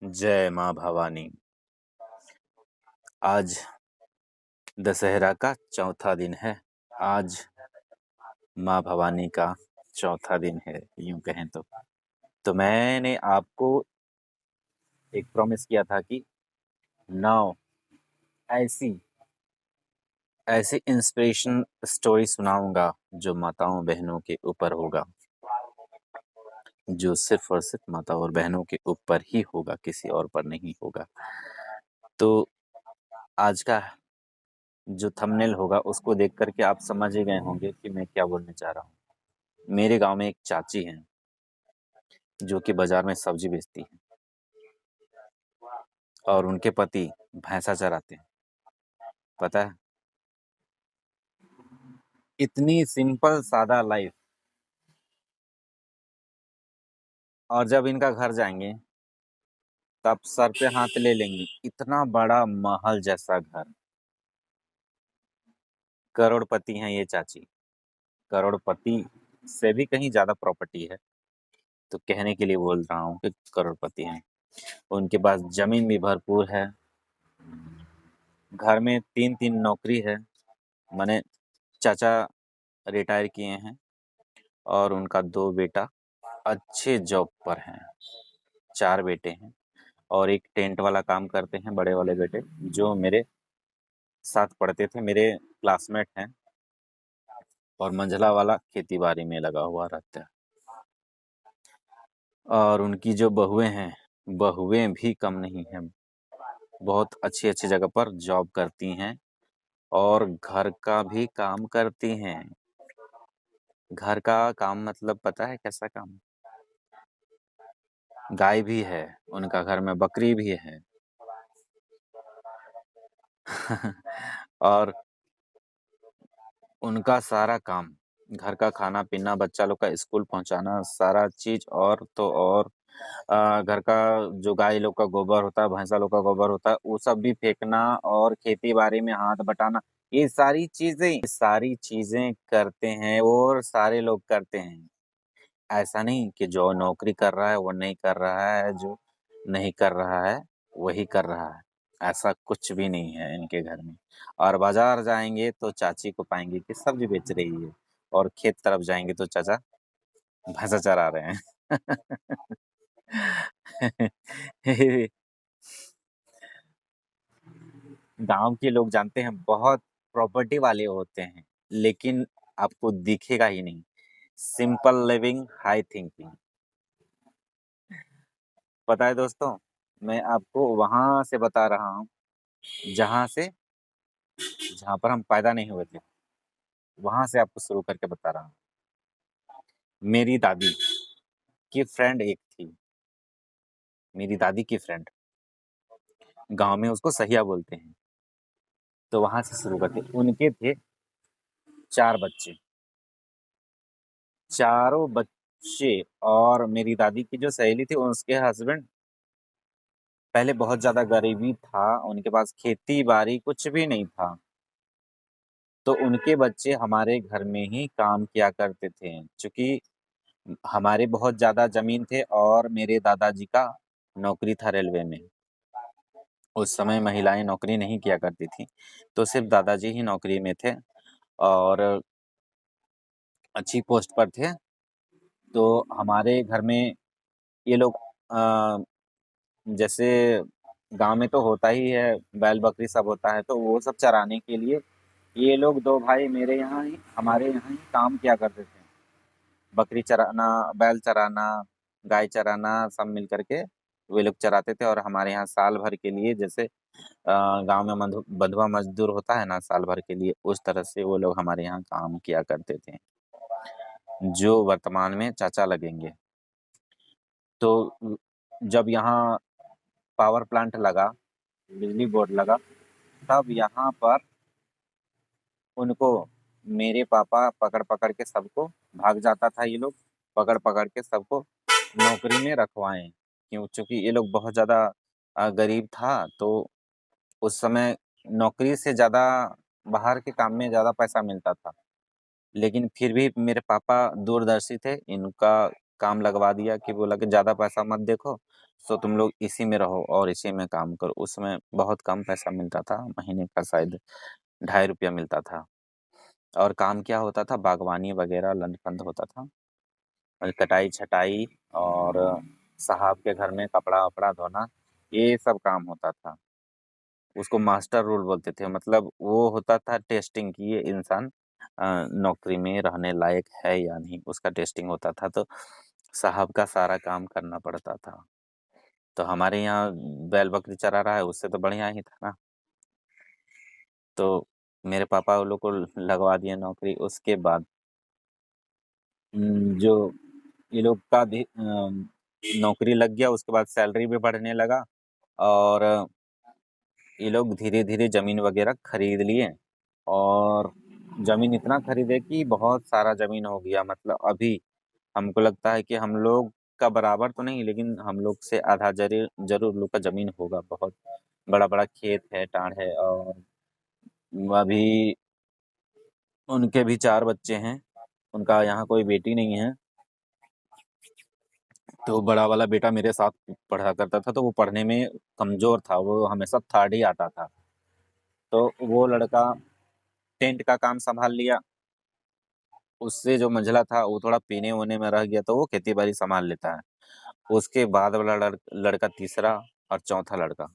जय माँ भवानी। आज दशहरा का चौथा दिन है। आज माँ भवानी का चौथा दिन है, यूं कहें तो मैंने आपको एक प्रॉमिस किया था कि नौ ऐसी ऐसी इंस्पिरेशन स्टोरी सुनाऊंगा जो माताओं बहनों के ऊपर होगा, जो सिर्फ और सिर्फ माता और बहनों के ऊपर ही होगा, किसी और पर नहीं होगा। तो आज का जो थंबनेल होगा उसको देख करके आप समझ ही गए होंगे कि मैं क्या बोलने चाह रहा हूँ। मेरे गांव में एक चाची हैं जो कि बाजार में सब्जी बेचती हैं और उनके पति भैंसा चराते हैं। पता है, इतनी सिंपल सादा लाइफ। और जब इनका घर जाएंगे तब सर पे हाथ ले लेंगे, इतना बड़ा महल जैसा घर। करोड़पति हैं ये चाची, करोड़पति से भी कहीं ज्यादा प्रॉपर्टी है, तो कहने के लिए बोल रहा हूँ कि करोड़पति हैं। उनके पास जमीन भी भरपूर है, घर में 3-3 नौकरी है। माने चाचा रिटायर किए हैं और उनका 2 बेटा अच्छे जॉब पर हैं। 4 बेटे हैं और एक टेंट वाला काम करते हैं, बड़े वाले बेटे जो मेरे साथ पढ़ते थे, मेरे क्लासमेट हैं। और मंझला वाला खेती बाड़ी में लगा हुआ रहता है। और उनकी जो बहुएं हैं, बहुएं भी कम नहीं हैं, बहुत अच्छी अच्छी जगह पर जॉब करती हैं और घर का भी काम करती हैं। घर का काम मतलब पता है कैसा काम? गाय भी है उनका घर में, बकरी भी है। और उनका सारा काम, घर का खाना पीना, बच्चा लोग का स्कूल पहुंचाना, सारा चीज। और तो और घर का जो गाय लोग का गोबर होता है, भैंसा लोग का गोबर होता है, वो सब भी फेंकना और खेती बाड़ी में हाथ बटाना, ये सारी चीजें करते हैं और सारे लोग करते हैं। ऐसा नहीं कि जो नौकरी कर रहा है वो नहीं कर रहा है, जो नहीं कर रहा है वही कर रहा है। ऐसा कुछ भी नहीं है इनके घर में। और बाजार जाएंगे तो चाची को पाएंगे कि सब्जी बेच रही है, और खेत तरफ जाएंगे तो चाचा भैंसा चरा रहे हैं। गांव के लोग जानते हैं बहुत प्रॉपर्टी वाले होते हैं, लेकिन आपको दिखेगा ही नहीं। Simple living, high thinking. पता है दोस्तों, मैं आपको वहां से बता रहा हूँ जहां से जहां पर हम पैदा नहीं हुए थे, वहां से आपको शुरू करके बता रहा हूँ। मेरी दादी की फ्रेंड एक थी, मेरी दादी की फ्रेंड, गांव में उसको सहिया बोलते हैं। तो वहां से शुरू करते, उनके थे 4 बच्चे, चारों बच्चे। और मेरी दादी की जो सहेली थी उसके हस्बैंड, पहले बहुत ज्यादा गरीबी था, उनके पास खेती बाड़ी कुछ भी नहीं था, तो उनके बच्चे हमारे घर में ही काम किया करते थे। क्योंकि हमारे बहुत ज्यादा जमीन थे और मेरे दादाजी का नौकरी था रेलवे में। उस समय महिलाएं नौकरी नहीं किया करती थी, तो सिर्फ दादाजी ही नौकरी में थे और अच्छी पोस्ट पर थे। तो हमारे घर में ये लोग जैसे गांव में तो होता ही है, बैल बकरी सब होता है, तो वो सब चराने के लिए ये लोग 2 भाई मेरे यहाँ ही, हमारे यहाँ ही काम किया करते थे। बकरी चराना, बैल चराना, गाय चराना, सब मिल करके वे लोग चराते थे। और हमारे यहाँ साल भर के लिए, जैसे गांव में बंधुआ मजदूर होता है ना, साल भर के लिए, उस तरह से वो लोग हमारे यहाँ काम किया करते थे, जो वर्तमान में चाचा लगेंगे। तो जब यहाँ पावर प्लांट लगा, बिजली बोर्ड लगा, तब यहाँ पर उनको मेरे पापा पकड़ पकड़ के सबको, भाग जाता था ये लोग, पकड़ पकड़ के सबको नौकरी में रखवाएं। क्यों? चूंकि ये लोग बहुत ज्यादा गरीब था, तो उस समय नौकरी से ज्यादा बाहर के काम में ज्यादा पैसा मिलता था। लेकिन फिर भी मेरे पापा दूरदर्शी थे, इनका काम लगवा दिया कि बोला कि ज़्यादा पैसा मत देखो, सो तुम लोग इसी में रहो और इसी में काम करो। उसमें बहुत कम पैसा मिलता था, महीने का शायद ₹2.5 मिलता था। और काम क्या होता था, बागवानी वगैरह लंद-फंद होता था और कटाई-छटाई और साहब के घर में कपड़ा-वपड़ा धोना, ये सब काम होता था। उसको मास्टर रोल बोलते थे, मतलब वो होता था टेस्टिंग कि ये इंसान नौकरी में रहने लायक है या नहीं, उसका टेस्टिंग होता था। तो साहब का सारा काम करना पड़ता था। तो हमारे यहाँ बैल बकरी चरा रहा है, उससे तो बढ़िया ही था ना। तो मेरे पापा वो लोग को लगवा दिए नौकरी। उसके बाद जो ये लोग का भी नौकरी लग गया, उसके बाद सैलरी भी बढ़ने लगा और ये लोग धीरे-धीरे ज़मीन वगैरह खरीद लिए और ज़मीन इतना खरीदे कि बहुत सारा ज़मीन हो गया। मतलब अभी हमको लगता है कि हम लोग का बराबर तो नहीं, लेकिन हम लोग से आधा ज़रूर लोग का ज़मीन होगा। बहुत बड़ा-बड़ा खेत है, टाँड़ है और अभी उनके भी 4 बच्चे हैं। उनका यहाँ कोई बेटी नहीं है। तो बड़ा वाला बेटा मेरे साथ पढ़ा करता था, तो वो पढ़ने में कमज़ोर था, वो हमेशा थर्ड ही आता था। तो वो लड़का टेंट का काम सँभाल लिया। उससे जो मंझला था वो थोड़ा पीने-ऊने में रह गया, तो वो खेती-बाड़ी सँभाल लेता है। उसके बाद वाला लड़का तीसरा और चौथा लड़का,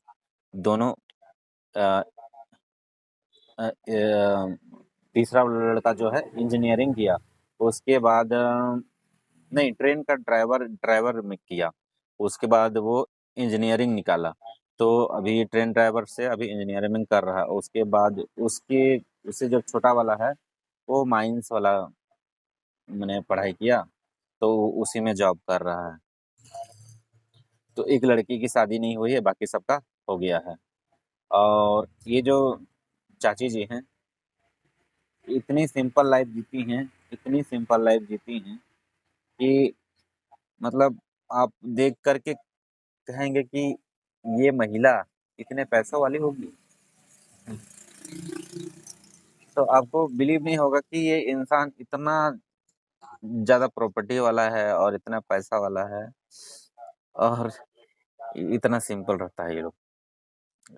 दोनों अ तीसरा वाला लड़का जो है इंजीनियरिंग किया। उसके बाद नहीं, ट्रेन का ड्राइवर ड्राइवर में किया। उसके बाद वो इंजीनियरिंग निकाला। तो अभी ट्रेन ड्राइवर से अभी इंजीनियरिंग कर रहा है। उसके बाद उससे जो छोटा वाला है, वो माइंस वाला मैंने पढ़ाई किया, तो उसी में जॉब कर रहा है। तो एक लड़की की शादी नहीं हुई है, बाकी सबका हो गया है। और ये जो चाची जी हैं, इतनी सिंपल लाइफ जीती हैं, इतनी सिंपल लाइफ जीती हैं कि मतलब आप देख कर के कहेंगे कि ये महिला इतने पैसों वाली होगी। तो आपको बिलीव नहीं होगा कि ये इंसान इतना ज़्यादा प्रॉपर्टी वाला है और इतना पैसा वाला है और इतना सिंपल रहता है ये लोग।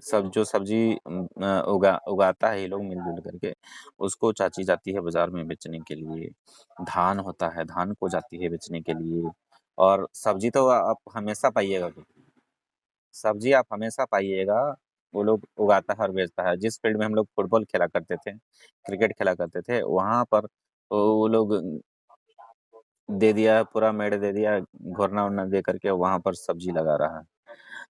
सब जो सब्जी उगाता है ये लोग मिल-जुल करके, उसको चाची जाती है बाज़ार में बेचने के लिए। धान होता है, धान को जाती है बेचने के लिए और सब्जी तो आप हमेशा पाइएगा। सब्जी आप हमेशा पाइएगा, वो लोग उगाता है और बेचता है। जिस फील्ड में हम लोग फुटबॉल खेला करते थे, क्रिकेट खेला करते थे, वहाँ पर वो लोग दे दिया, पूरा मेड़ दे दिया, घोरना-वोरना दे करके वहाँ पर सब्जी लगा रहा है।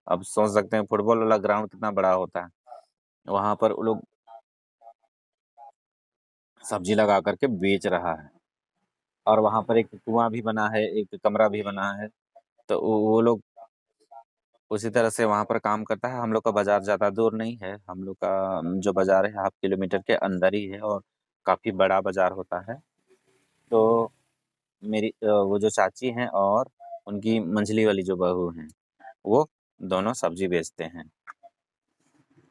अब सोच सकते हैं फुटबॉल वाला ग्राउंड कितना बड़ा होता है। वहाँ पर वो लोग सब्जी लगा कर के बेच रहा है और वहाँ पर एक कुआँ भी बना है, एक कमरा भी बना है। तो वो लोग उसी तरह से वहाँ पर काम करता है। हम लोग का बाज़ार ज़्यादा दूर नहीं है। हम लोग का जो बाज़ार है हाफ किलोमीटर के अंदर ही है और काफ़ी बड़ा बाज़ार होता है। तो वो जो चाची हैं और उनकी मंझली वाली जो बहू हैं, वो दोनों सब्जी बेचते हैं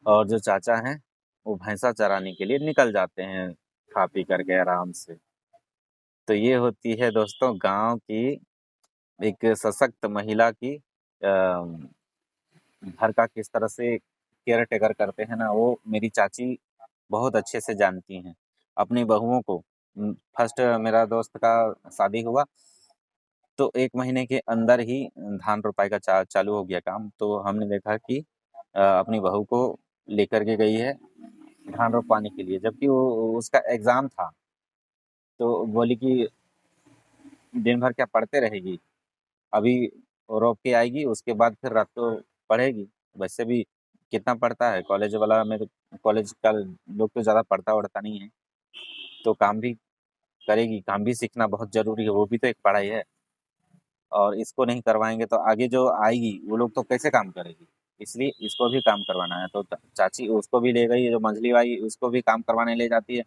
और जो चाचा हैं, वो भैंसा चराने के लिए निकल जाते हैं, खा पी करके आराम से। तो ये होती है दोस्तों गाँव की एक सशक्त महिला की घर का किस तरह से केयर टेकर करते हैं ना, वो मेरी चाची बहुत अच्छे से जानती हैं। अपनी बहुओं को फर्स्ट मेरा दोस्त का शादी हुआ, तो 1 महीने के अंदर ही धान रोपाई का चालू हो गया काम। तो हमने देखा कि अपनी बहू को लेकर के गई है धान रोपाने के लिए, जबकि वो उसका एग्ज़ाम था। तो बोली कि दिन भर क्या पढ़ते रहेगी? अभी रोप के आएगी, उसके बाद फिर रात को पढ़ेगी। वैसे भी कितना पढ़ता है, कॉलेज वाला में तो कॉलेज का लोग तो ज़्यादा पढ़ता-वढ़ता नहीं है, तो काम भी करेगी, काम भी सीखना बहुत ज़रूरी है, वो भी तो एक पढ़ाई है। और इसको नहीं करवाएँगे तो आगे जो आएगी, वो लोग तो कैसे काम करेगी? इसलिए इसको भी काम करवाना है, तो चाची उसको भी ले गई, जो मंझली वाली उसको भी काम करवाने ले जाती है,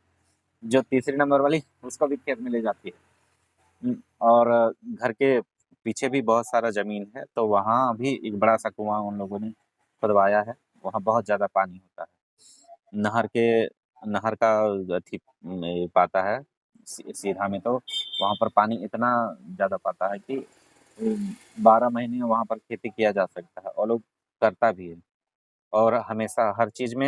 जो तीसरी नंबर वाली उसको भी खेत में ले जाती है। और घर के पीछे भी बहुत सारा ज़मीन है, तो वहाँ भी एक बड़ा-सा कुआँ उन लोगों ने खुदवाया है, वहाँ बहुत ज़्यादा पानी होता है। नहर का अथी पाता है सीधा में, तो वहाँ पर पानी इतना ज़्यादा पाता है कि 12 महीने वहाँ पर खेती किया जा सकता है और लोग करता भी है। और हमेशा हर चीज़ में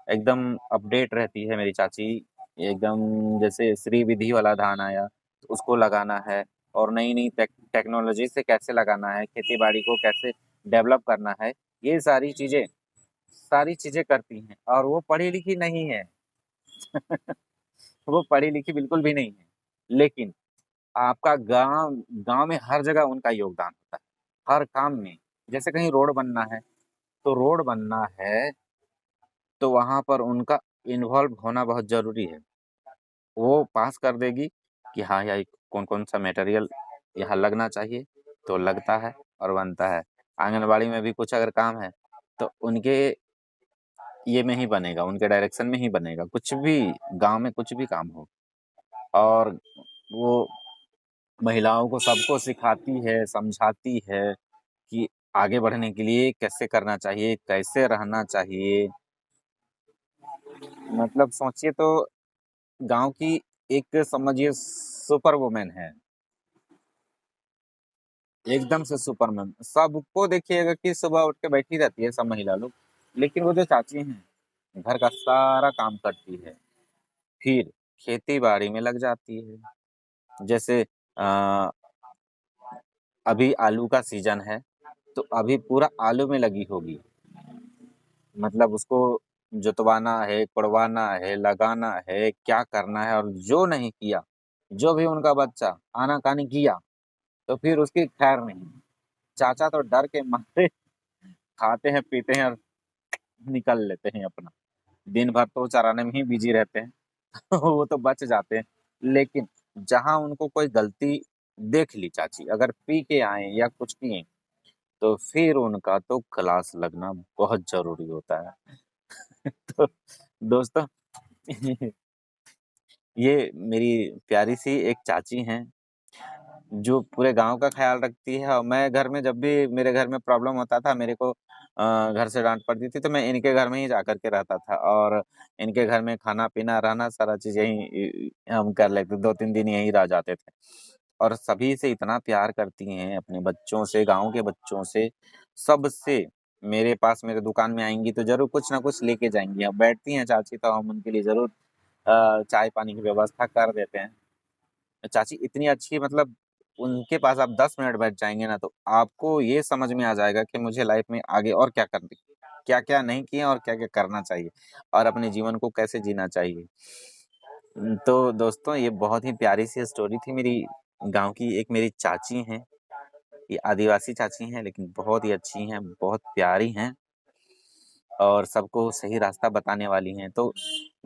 एकदम अपडेट रहती है मेरी चाची। एकदम जैसे श्री विधि वाला धान आया तो उसको लगाना है, और नई-नई टेक्नोलॉजी से कैसे लगाना है, खेती-बाड़ी को कैसे डेवलप करना है, ये सारी चीज़ें करती हैं, और वो पढ़ी-लिखी नहीं है। वो पढ़ी-लिखी बिल्कुल भी नहीं है। लेकिन आपका गाँव में हर जगह उनका योगदान होता है, हर काम में। जैसे कहीं रोड बनना है, तो रोड बनना है, तो वहाँ पर उनका इन्वॉल्व होना बहुत ज़रूरी है। वो पास कर देगी कि हाँ, या कौन-कौन सा मटेरियल यहाँ लगना चाहिए, तो लगता है और बनता है। आंगनबाड़ी में भी कुछ अगर काम है, तो उनके ये में ही बनेगा, उनके डायरेक्शन में ही बनेगा। कुछ भी गाँव में कुछ भी काम हो, और वो महिलाओं को सबको सिखाती है, समझाती है कि आगे बढ़ने के लिए कैसे करना चाहिए, कैसे रहना चाहिए। मतलब सोचिए तो गाँव की एक समझिए सुपर वुमन है, एकदम से सुपरमैन। सबको देखिएगा कि सुबह उठ के बैठी रहती है सब महिला लोग, लेकिन वो जो चाची हैं, घर का सारा काम करती है, फिर खेती-बाड़ी में लग जाती है। जैसे अभी आलू का सीज़न है, तो अभी पूरा आलू में लगी होगी। मतलब उसको जुतवाना है, कोड़वाना है, लगाना है, क्या करना है, और जो नहीं किया, जो भी उनका बच्चा आना-कानी किया, तो फिर उसकी खैर नहीं। चाचा तो डर के मारे खाते हैं, पीते हैं और निकल लेते हैं अपना। दिन भर तो चराने में ही बिज़ी रहते हैं। वो तो बच जाते हैं। लेकिन जहाँ उनको कोई गलती देख ली चाची, अगर पी के आएँ या कुछ किए, तो फिर उनका तो क्लास लगना बहुत ज़रूरी होता है। तो दोस्तों, ये मेरी प्यारी-सी एक चाची हैं, जो पूरे गाँव का ख़्याल रखती है, और मैं घर में जब भी मेरे घर में प्रॉब्लम होता था, मेरे को घर से डाँट पड़ती थी, तो मैं इनके घर में ही जाकर के रहता था, और इनके घर में खाना-पीना, रहना, सारा चीज़ यहीं हम कर लेते, 2-3 दिन यहीं रह जाते थे। और सभी से इतना प्यार करती हैं, अपने बच्चों से, गाँव के बच्चों से, सबसे। मेरे पास मेरे दुकान में आएँगी तो ज़रूर कुछ ना कुछ लेके जाएँगी। अब बैठती हैं चाची, तो हम उनके लिए ज़रूर चाय-पानी की व्यवस्था कर देते हैं। चाची इतनी अच्छी, मतलब उनके पास आप 10 मिनट बैठ जाएँगे ना, तो आपको ये समझ में आ जाएगा कि मुझे लाइफ़ में आगे और क्या-क्या नहीं किया और क्या-क्या करना चाहिए, और अपने जीवन को कैसे जीना चाहिए। तो दोस्तों, ये बहुत ही प्यारी-सी स्टोरी थी मेरी गाँव की। एक मेरी चाची हैं, ये आदिवासी चाची हैं, लेकिन बहुत ही अच्छी हैं, बहुत प्यारी हैं, और सबको सही रास्ता बताने वाली हैं। तो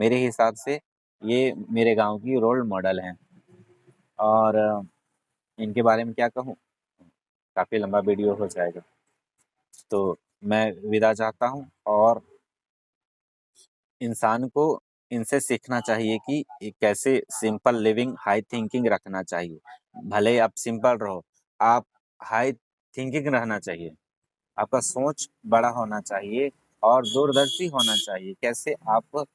मेरे हिसाब से ये मेरे गाँव की रोल मॉडल हैं, और इनके बारे में क्या कहूँ? काफ़ी लंबा वीडियो हो जाएगा। तो मैं विदा चाहता हूँ, और इंसान को इनसे सीखना चाहिए कि ये कैसे सिंपल लिविंग, हाई थिंकिंग रखना चाहिए। भले ही आप सिंपल रहो, आप हाई थिंकिंग रहना चाहिए। आपका सोच बड़ा होना चाहिए और दूरदर्शी होना चाहिए। कैसे आप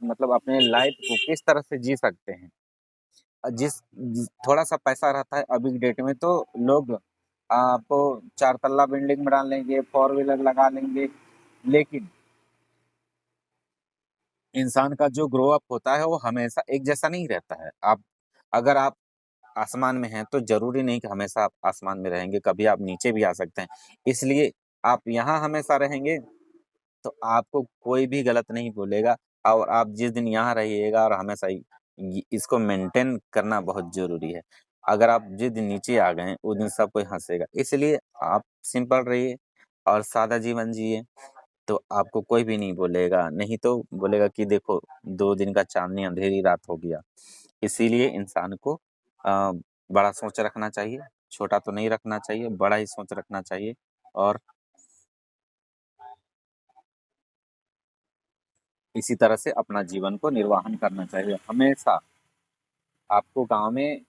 मतलब अपने लाइफ़ को किस तरह से जी सकते हैं। थोड़ा-सा पैसा रहता है अभी की डेट में, तो लोग आपको 4 तल्ला बिल्डिंग बना लेंगे, 4 व्हीलर लगा लेंगे, लेकिन इंसान का जो ग्रो अप होता है वो हमेशा एक जैसा नहीं रहता है। अगर आप आसमान में हैं, तो ज़रूरी नहीं कि हमेशा आप आसमान में रहेंगे, कभी आप नीचे भी आ सकते हैं। इसलिए आप यहाँ हमेशा रहेंगे, तो आपको कोई भी गलत नहीं बोलेगा, और आप जिस दिन यहाँ रहिएगा, और हमेशा इसको मेंटेन करना बहुत ज़रूरी है। अगर आप जिस दिन नीचे आ गए, उस दिन सब कोई हँसेगा। इसलिए आप सिंपल रहिए और सादा जीवन जिए, तो आपको कोई भी नहीं बोलेगा, नहीं तो बोलेगा कि देखो 2 दिन का चाँदनी अंधेरी रात हो गया। इसीलिए इंसान को अ, बड़ा सोच रखना चाहिए, छोटा तो नहीं रखना चाहिए, बड़ा ही सोच रखना चाहिए, और इसी तरह से अपना जीवन को निर्वाहन करना चाहिए। हमेशा आपको गाँव में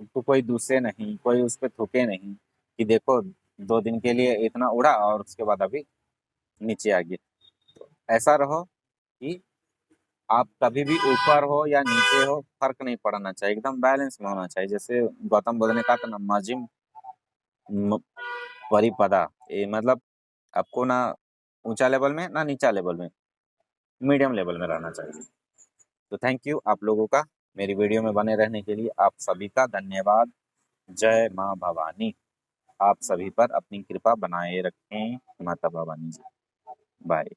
तो कोई दूसे नहीं, कोई उस पे थूके नहीं कि देखो 2 दिन के लिए इतना उड़ा और उसके बाद अभी नीचे आ गया। तो ऐसा रहो कि आप कभी भी ऊपर हो या नीचे हो, फर्क नहीं पड़ना चाहिए, एकदम बैलेंस में होना चाहिए। जैसे गौतम बुद्ध ने कहा था ना, मजिम परिपदा, ये मतलब आपको ना ऊंचा लेवल में ना नीचा लेवल में, मीडियम लेवल में रहना चाहिए। तो थैंक यू आप लोगों का, मेरी वीडियो में बने रहने के लिए आप सभी का धन्यवाद। जय माँ भवानी। आप सभी पर अपनी कृपा बनाए रखें माता भवानी जी। बाय।